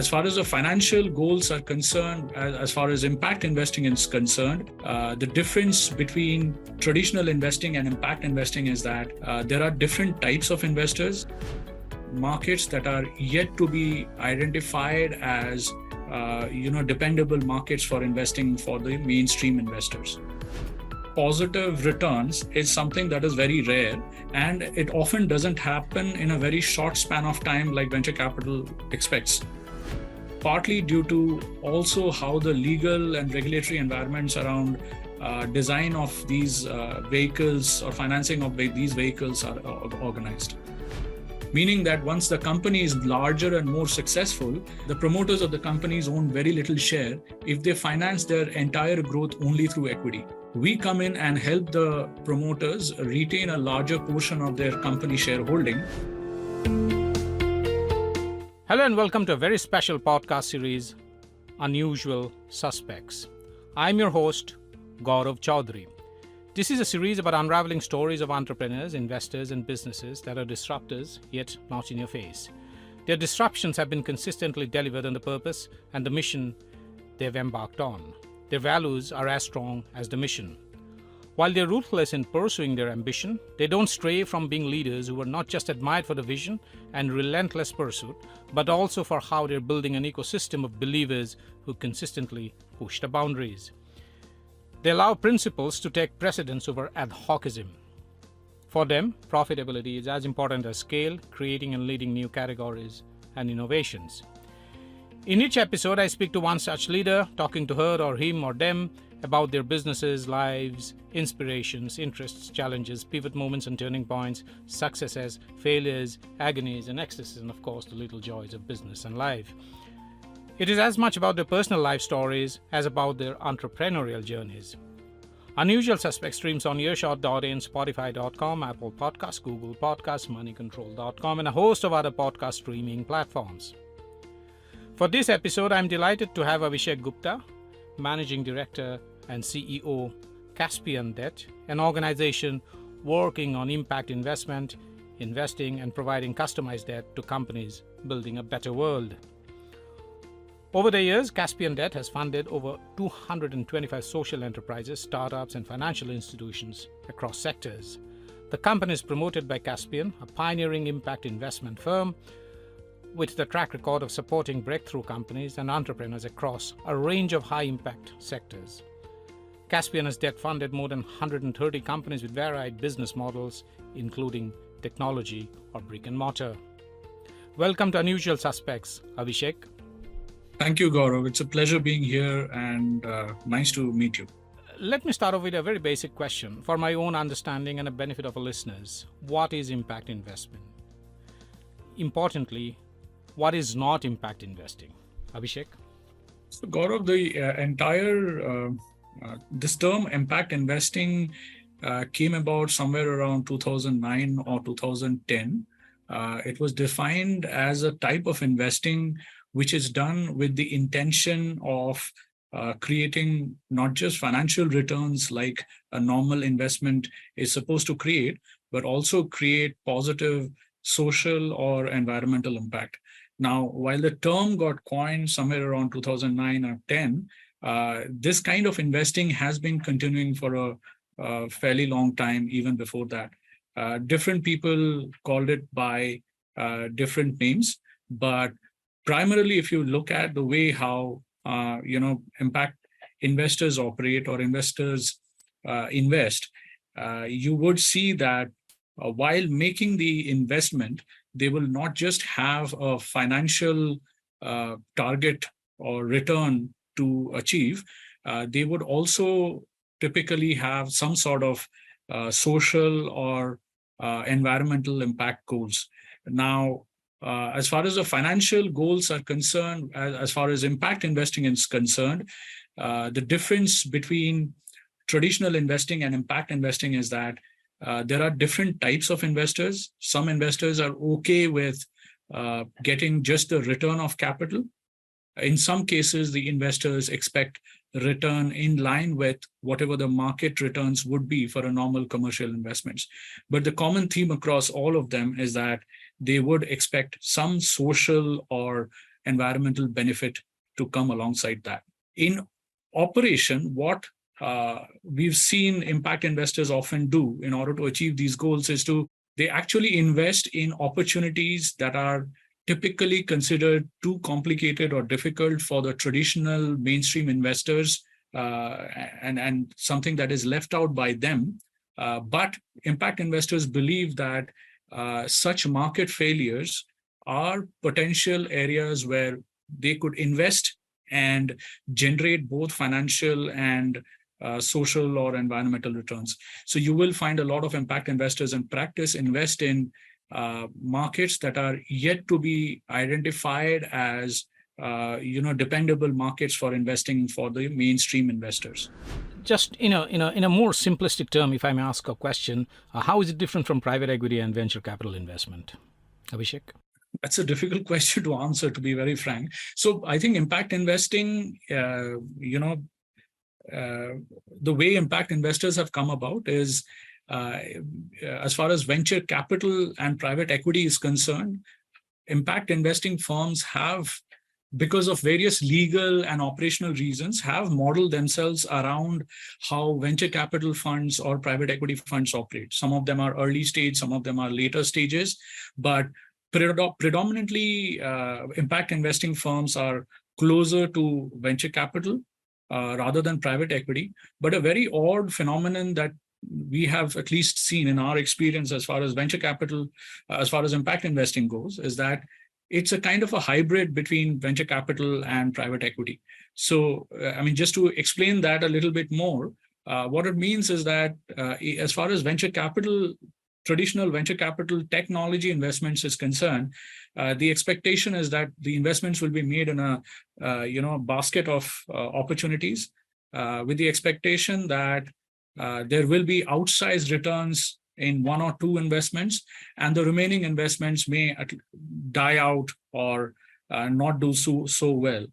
As far as the financial goals are concerned, as far as impact investing is concerned, the difference between traditional investing and impact investing is that there are different types of investors. Markets that are yet to be identified as dependable markets for investing for the mainstream investors. Positive returns is something that is very rare, and it often doesn't happen in a very short span of time like venture capital expects. Partly due to also how the legal and regulatory environments around design of these vehicles or financing of these vehicles are organized. Meaning that once the company is larger and more successful, the promoters of the companies own very little share if they finance their entire growth only through equity. We come in and help the promoters retain a larger portion of their company shareholding. Hello and welcome to a very special podcast series, Unusual Suspects. I'm your host, Gaurav Chaudhary. This is a series about unraveling stories of entrepreneurs, investors, and businesses that are disruptors, yet not in your face. Their disruptions have been consistently delivered on the purpose and the mission they've embarked on. Their values are as strong as the mission. While they're ruthless in pursuing their ambition, they don't stray from being leaders who are not just admired for the vision and relentless pursuit, but also for how they're building an ecosystem of believers who consistently push the boundaries. They allow principles to take precedence over ad hocism. For them, profitability is as important as scale, creating and leading new categories and innovations. In each episode, I speak to one such leader, talking to her or him or them about their businesses, lives, inspirations, interests, challenges, pivot moments and turning points, successes, failures, agonies and ecstasies, and of course the little joys of business and life. It is as much about their personal life stories as about their entrepreneurial journeys. Unusual Suspects streams on Earshot.in, Spotify.com, Apple Podcasts, Google Podcasts, MoneyControl.com, and a host of other podcast streaming platforms. For this episode, I'm delighted to have Avishek Gupta, Managing Director and CEO, Caspian Debt, an organization working on impact investment, investing, and providing customized debt to companies building a better world. Over the years, Caspian Debt has funded over 225 social enterprises, startups, and financial institutions across sectors. The company is promoted by Caspian, a pioneering impact investment firm with the track record of supporting breakthrough companies and entrepreneurs across a range of high-impact sectors. Caspian has debt-funded more than 130 companies with varied business models, including technology or brick and mortar. Welcome to Unusual Suspects, Avishek. Thank you, Gaurav. It's a pleasure being here and nice to meet you. Let me start off with a very basic question for my own understanding and the benefit of our listeners. What is impact investment? Importantly, what is not impact investing? Abhishek? So Gaurav, the entire this term impact investing came about somewhere around 2009 or 2010. It was defined as a type of investing which is done with the intention of creating not just financial returns like a normal investment is supposed to create, but also create positive social or environmental impact. Now, while the term got coined somewhere around 2009 or 10, this kind of investing has been continuing for a fairly long time, even before that. Different people called it by different names, but primarily, if you look at the way how impact investors operate or investors invest, you would see that while making the investment, they will not just have a financial target or return to achieve. They would also typically have some sort of social or environmental impact goals. Now, as far as the financial goals are concerned, as far as impact investing is concerned, the difference between traditional investing and impact investing is that there are different types of investors. Some investors are okay with getting just the return of capital. In some cases, the investors expect return in line with whatever the market returns would be for a normal commercial investments. But the common theme across all of them is that they would expect some social or environmental benefit to come alongside that. In operation, what we've seen impact investors often do in order to achieve these goals is they actually invest in opportunities that are typically considered too complicated or difficult for the traditional mainstream investors, and something that is left out by them. But impact investors believe that such market failures are potential areas where they could invest and generate both financial and social or environmental returns. So you will find a lot of impact investors in practice invest in markets that are yet to be identified as dependable markets for investing for the mainstream investors. Just in a more simplistic term, if I may ask a question, how is it different from private equity and venture capital investment, Abhishek? That's a difficult question to answer, to be very frank. So I think impact investing, the way impact investors have come about is, as far as venture capital and private equity is concerned, impact investing firms have, because of various legal and operational reasons, have modeled themselves around how venture capital funds or private equity funds operate. Some of them are early stage, some of them are later stages, but predominantly impact investing firms are closer to venture capital rather than private equity. But a very odd phenomenon that we have at least seen in our experience as far as venture capital, as far as impact investing goes, is that it's a kind of a hybrid between venture capital and private equity. So, just to explain that a little bit more, what it means is that as far as venture capital, traditional venture capital technology investments is concerned, the expectation is that the investments will be made in a basket of opportunities, with the expectation that there will be outsized returns in one or two investments, and the remaining investments may die out or not do so well.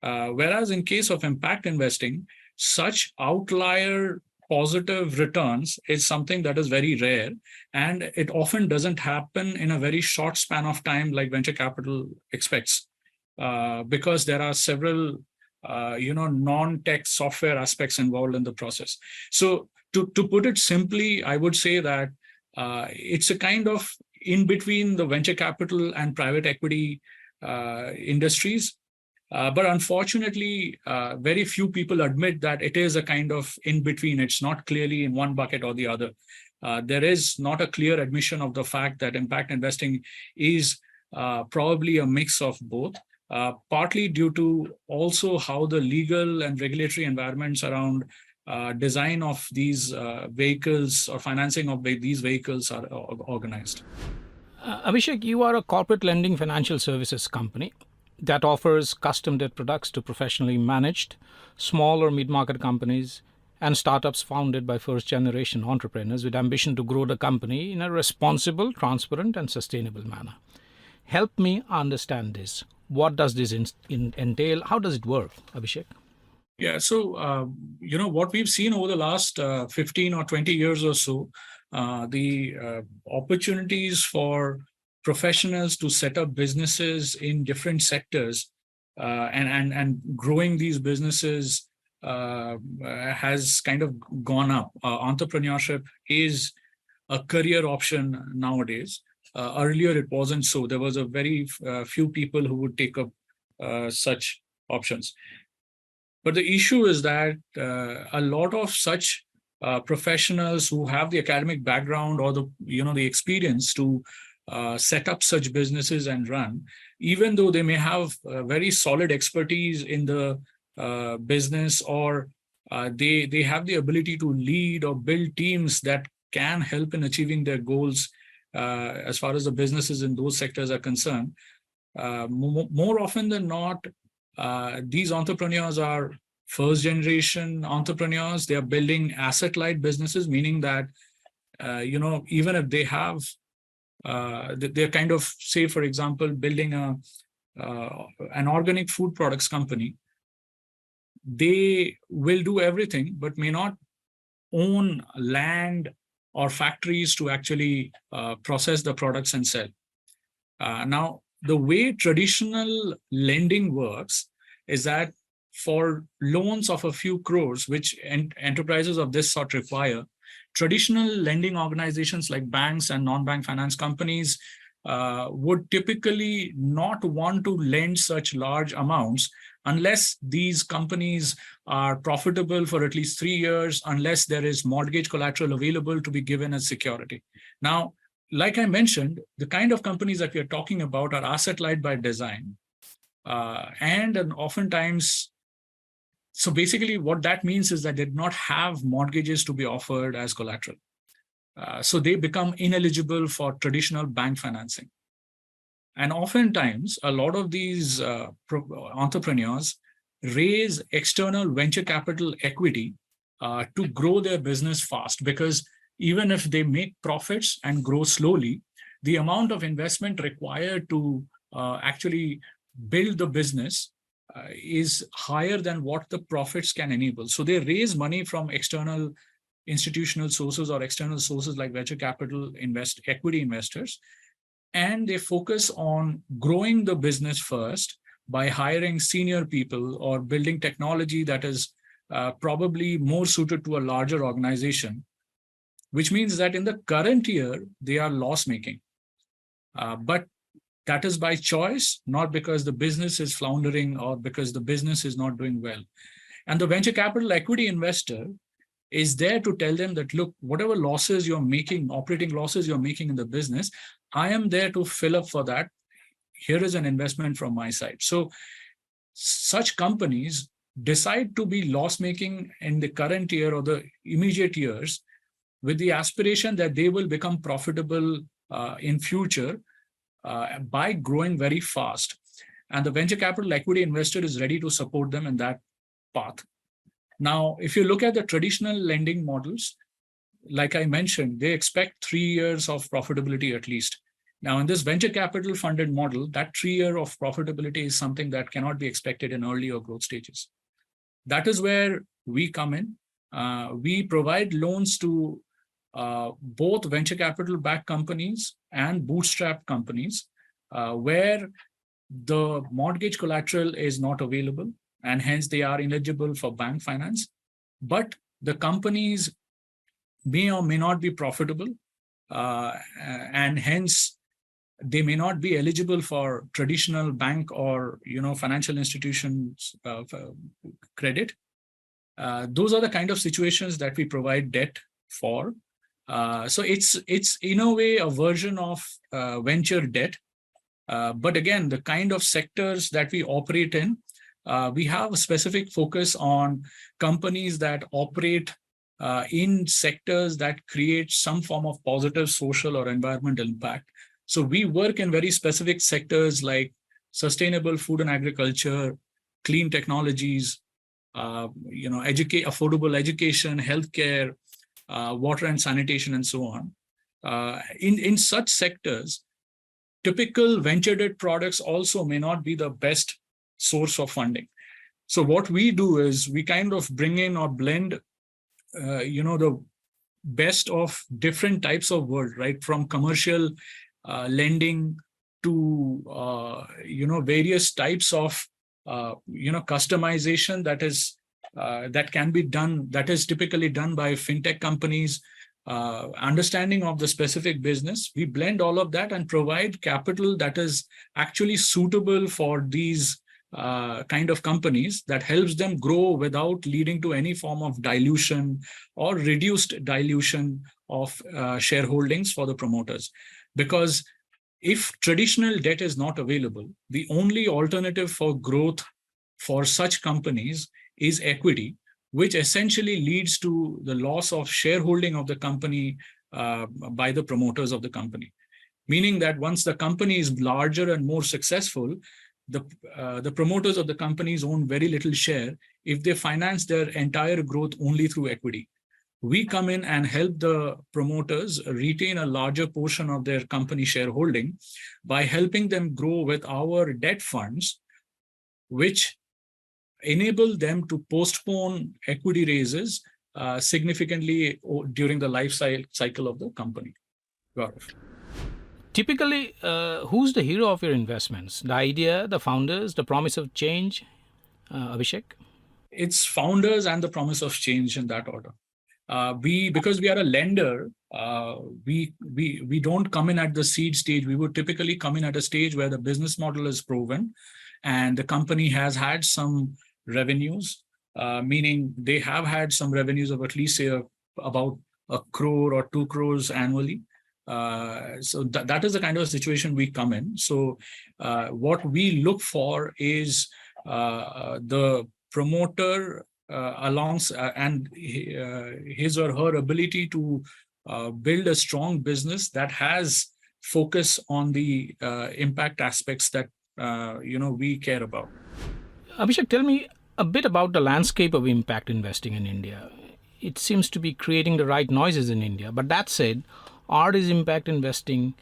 Whereas in case of impact investing, such outlier positive returns is something that is very rare, and it often doesn't happen in a very short span of time like venture capital expects, because there are several non-tech software aspects involved in the process. So to put it simply, I would say that it's a kind of in between the venture capital and private equity industries. But unfortunately, very few people admit that it is a kind of in between. It's not clearly in one bucket or the other. There is not a clear admission of the fact that impact investing is probably a mix of both, partly due to also how the legal and regulatory environments around design of these vehicles or financing of these vehicles are organized. Abhishek, you are a corporate lending financial services company that offers custom debt products to professionally managed small or mid-market companies and startups founded by first-generation entrepreneurs with ambition to grow the company in a responsible, transparent, and sustainable manner. Help me understand this. What does this entail? How does it work, Abhishek? Yeah, so, what we've seen over the last 15 or 20 years or so, the opportunities for professionals to set up businesses in different sectors and growing these businesses has kind of gone up. Entrepreneurship is a career option nowadays. Earlier, it wasn't so. There was a very few people who would take up such options. But the issue is that a lot of such professionals who have the academic background or the experience to set up such businesses and run, even though they may have very solid expertise in the business, or they have the ability to lead or build teams that can help in achieving their goals as far as the businesses in those sectors are concerned, more often than not, these entrepreneurs are first generation entrepreneurs. They are building asset light businesses, meaning that even if they have they're kind of, say, for example, building an organic food products company, they will do everything but may not own land or factories to actually process the products and sell. Now, the way traditional lending works is that for loans of a few crores, which enterprises of this sort require, traditional lending organizations like banks and non-bank finance companies would typically not want to lend such large amounts unless these companies are profitable for at least 3 years, unless there is mortgage collateral available to be given as security. Now, like I mentioned, the kind of companies that we are talking about are asset light by design. And oftentimes, so basically what that means is that they do not have mortgages to be offered as collateral. So they become ineligible for traditional bank financing. And oftentimes, a lot of these entrepreneurs raise external venture capital equity to grow their business fast, because even if they make profits and grow slowly, the amount of investment required to actually build the business is higher than what the profits can enable. So they raise money from external institutional sources or external sources like venture capital equity investors, and they focus on growing the business first by hiring senior people or building technology that is probably more suited to a larger organization, which means that in the current year, they are loss-making. But that is by choice, not because the business is floundering or because the business is not doing well. And the venture capital equity investor is there to tell them that, look, whatever losses you're making, operating losses you're making in the business, I am there to fill up for that. Here is an investment from my side. So such companies decide to be loss-making in the current year or the immediate years with the aspiration that they will become profitable in future by growing very fast. And the venture capital equity investor is ready to support them in that path. Now, if you look at the traditional lending models, like I mentioned, they expect 3 years of profitability at least. Now, in this venture capital funded model, that 3 year of profitability is something that cannot be expected in early or growth stages. That is where we come in. We provide loans to both venture capital backed companies and bootstrap companies where the mortgage collateral is not available, and hence they are eligible for bank finance. But the companies may or may not be profitable, and hence they may not be eligible for traditional bank or financial institutions credit. Those are the kind of situations that we provide debt for. So it's in a way a version of venture debt. But again, the kind of sectors that we operate in, we have a specific focus on companies that operate in sectors that create some form of positive social or environmental impact. So we work in very specific sectors like sustainable food and agriculture, clean technologies, affordable education, healthcare, water and sanitation, and so on. In such sectors, typical venture debt products also may not be the best source of funding. So what we do is we kind of bring in or blend, the best of different types of world, right? From commercial lending to, various types of, customization that can be done, that is typically done by fintech companies, understanding of the specific business. We blend all of that and provide capital that is actually suitable for these kind of companies, that helps them grow without leading to any form of dilution or reduced dilution of shareholdings for the promoters. Because if traditional debt is not available, the only alternative for growth for such companies is equity, which essentially leads to the loss of shareholding of the company by the promoters of the company. Meaning that once the company is larger and more successful, the promoters of the companies own very little share if they finance their entire growth only through equity. We come in and help the promoters retain a larger portion of their company shareholding by helping them grow with our debt funds, which enable them to postpone equity raises significantly during the life cycle of the company. Gaurav. Typically, who's the hero of your investments? The idea, the founders, the promise of change? Abhishek? It's founders and the promise of change in that order. Because we are a lender, we don't come in at the seed stage. We would typically come in at a stage where the business model is proven and the company has had some revenues, meaning they have had some revenues of at least say about 1 crore or 2 crores annually. So that is the kind of situation we come in. So what we look for is the promoter and his or her ability to build a strong business that has focus on the impact aspects that we care about. Abhishek, tell me a bit about the landscape of impact investing in India. It seems to be creating the right noises in India. But that said, art is impact investing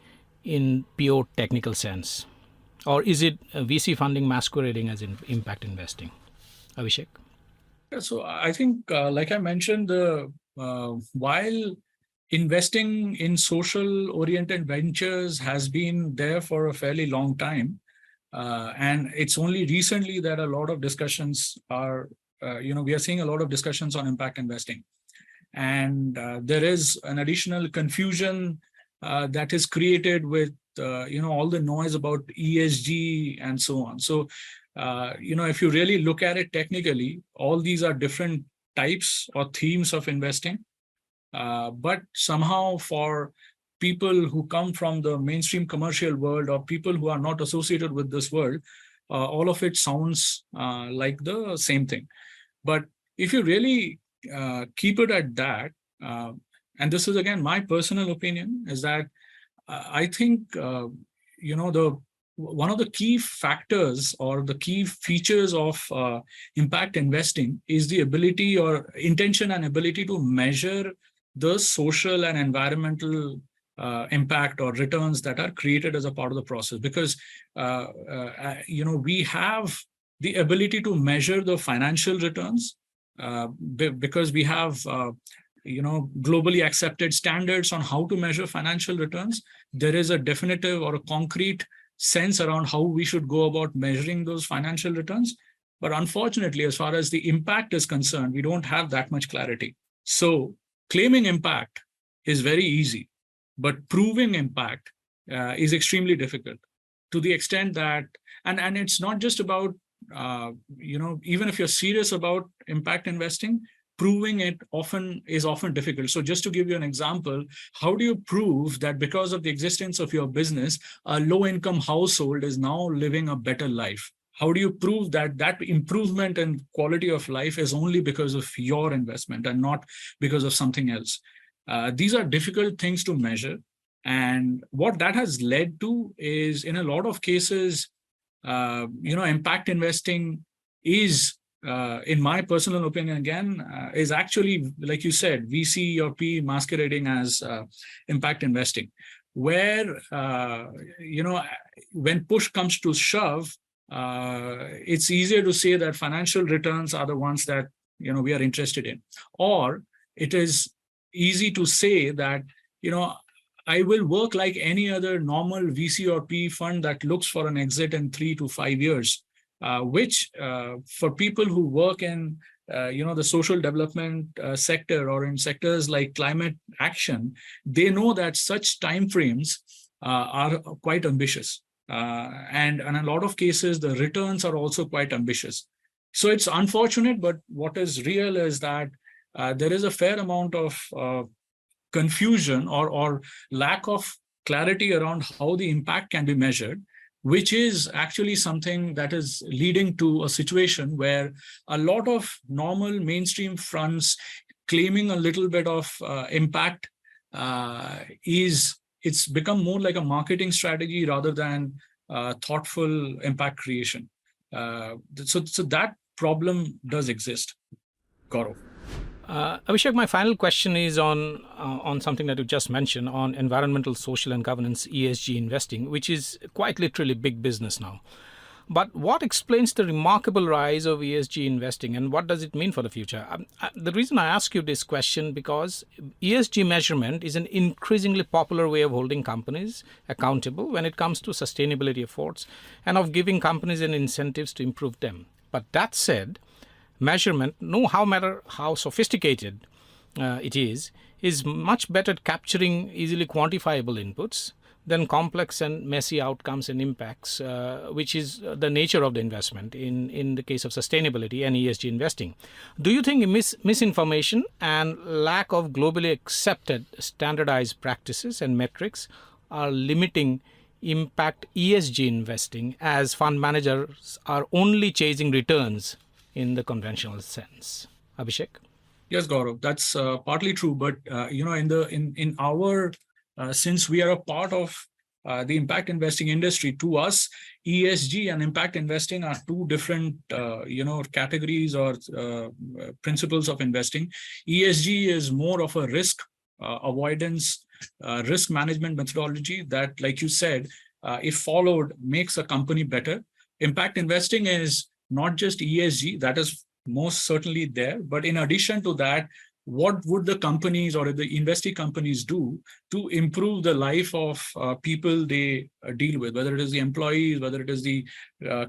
in pure technical sense? Or is it VC funding masquerading as impact investing? Avishek? So I think, like I mentioned, while investing in social-oriented ventures has been there for a fairly long time, and it's only recently that a lot of discussions are, we are seeing a lot of discussions on impact investing. And there is an additional confusion that is created with, all the noise about ESG and so on. So, if you really look at it technically, all these are different types or themes of investing. But somehow for people who come from the mainstream commercial world or people who are not associated with this world, all of it sounds like the same thing. But if you really keep it at that, and this is again my personal opinion, is that I think one of the key factors or the key features of impact investing is the ability or intention and ability to measure the social and environmental impact or returns that are created as a part of the process. Because we have the ability to measure the financial returns because we have globally accepted standards on how to measure financial returns. There is a definitive or a concrete sense around how we should go about measuring those financial returns. But unfortunately, as far as the impact is concerned, we don't have that much clarity. So claiming impact is very easy, but proving impact is extremely difficult, to the extent that, and it's not just about, even if you're serious about impact investing, proving it is often difficult. So just to give you an example, how do you prove that because of the existence of your business, a low-income household is now living a better life? How do you prove that that improvement in quality of life is only because of your investment and not because of something else? These are difficult things to measure. And what that has led to is, in a lot of cases, impact investing is, in my personal opinion, again, is actually, like you said, VC or PE masquerading as impact investing, where, when push comes to shove, it's easier to say that financial returns are the ones that, we are interested in. Or it is easy to say that, I will work like any other normal VC or PE fund that looks for an exit in 3 to 5 years. Which for people who work in the social development sector or in sectors like climate action, they know that such timeframes are quite ambitious. And in a lot of cases, the returns are also quite ambitious. So it's unfortunate, but what is real is that there is a fair amount of confusion or lack of clarity around how the impact can be measured, which is actually something that is leading to a situation where a lot of normal mainstream funds claiming a little bit of impact it's become more like a marketing strategy rather than thoughtful impact creation. So that problem does exist, Gaurav. Abhishek, my final question is on something that you just mentioned, on environmental, social and governance, ESG investing, which is quite literally big business now. But what explains the remarkable rise of ESG investing, and what does it mean for the future? The reason I ask you this question because ESG measurement is an increasingly popular way of holding companies accountable when it comes to sustainability efforts and of giving companies an incentives to improve them. But that said, measurement, no matter how sophisticated it is much better at capturing easily quantifiable inputs than complex and messy outcomes and impacts, which is the nature of the investment in the case of sustainability and ESG investing. Do you think misinformation and lack of globally accepted standardized practices and metrics are limiting impact ESG investing as fund managers are only chasing returns in the conventional sense? Abhishek? Yes, Gaurav, that's partly true. But in our since we are a part of the impact investing industry, to us, ESG and impact investing are two different, categories or principles of investing. ESG is more of a risk avoidance, risk management methodology that, like you said, if followed, makes a company better. Impact investing is not just ESG, that is most certainly there, but in addition to that, what would the companies or the investee companies do to improve the life of people they deal with, whether it is the employees, whether it is the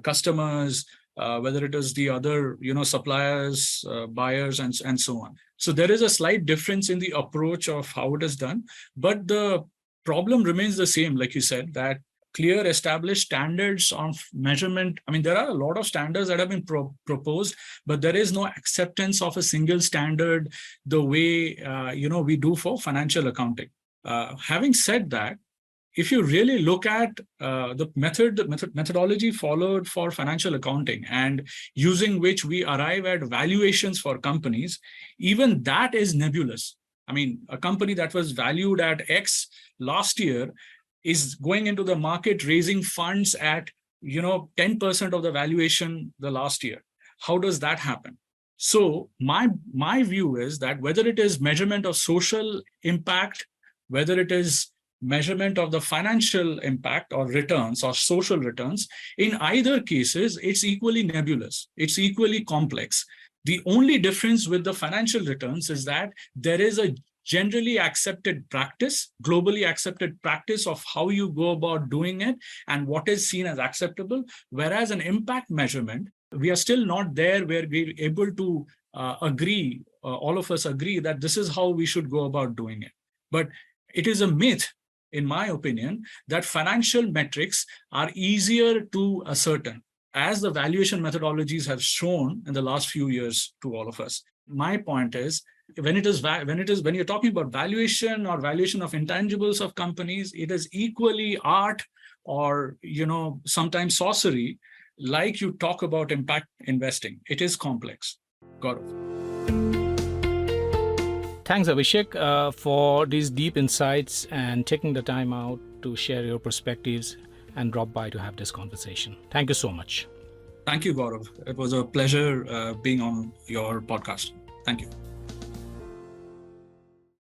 customers, whether it is the other suppliers, buyers, and so on. So there is a slight difference in the approach of how it is done, but the problem remains the same, like you said, that clear established standards of measurement. I mean, there are a lot of standards that have been proposed, but there is no acceptance of a single standard the way we do for financial accounting. Having said that, if you really look at the methodology followed for financial accounting and using which we arrive at valuations for companies, even that is nebulous. I mean, a company that was valued at X last year is going into the market raising funds at 10% of the valuation the last year. How does that happen? So my view is that whether it is measurement of social impact, whether it is measurement of the financial impact or returns or social returns, in either cases, it's equally nebulous. It's equally complex. The only difference with the financial returns is that there is a generally accepted practice, globally accepted practice of how you go about doing it and what is seen as acceptable. Whereas an impact measurement, we are still not there where we're able to agree, all of us agree that this is how we should go about doing it. But it is a myth, in my opinion, that financial metrics are easier to ascertain, as the valuation methodologies have shown in the last few years to all of us. My point is, when you're talking about valuation or valuation of intangibles of companies, it is equally art or sometimes sorcery, like you talk about impact investing. It is complex. Gaurav. Thanks, Abhishek, for these deep insights and taking the time out to share your perspectives and drop by to have this conversation. Thank you so much. Thank you, Gaurav. It was a pleasure being on your podcast. Thank you.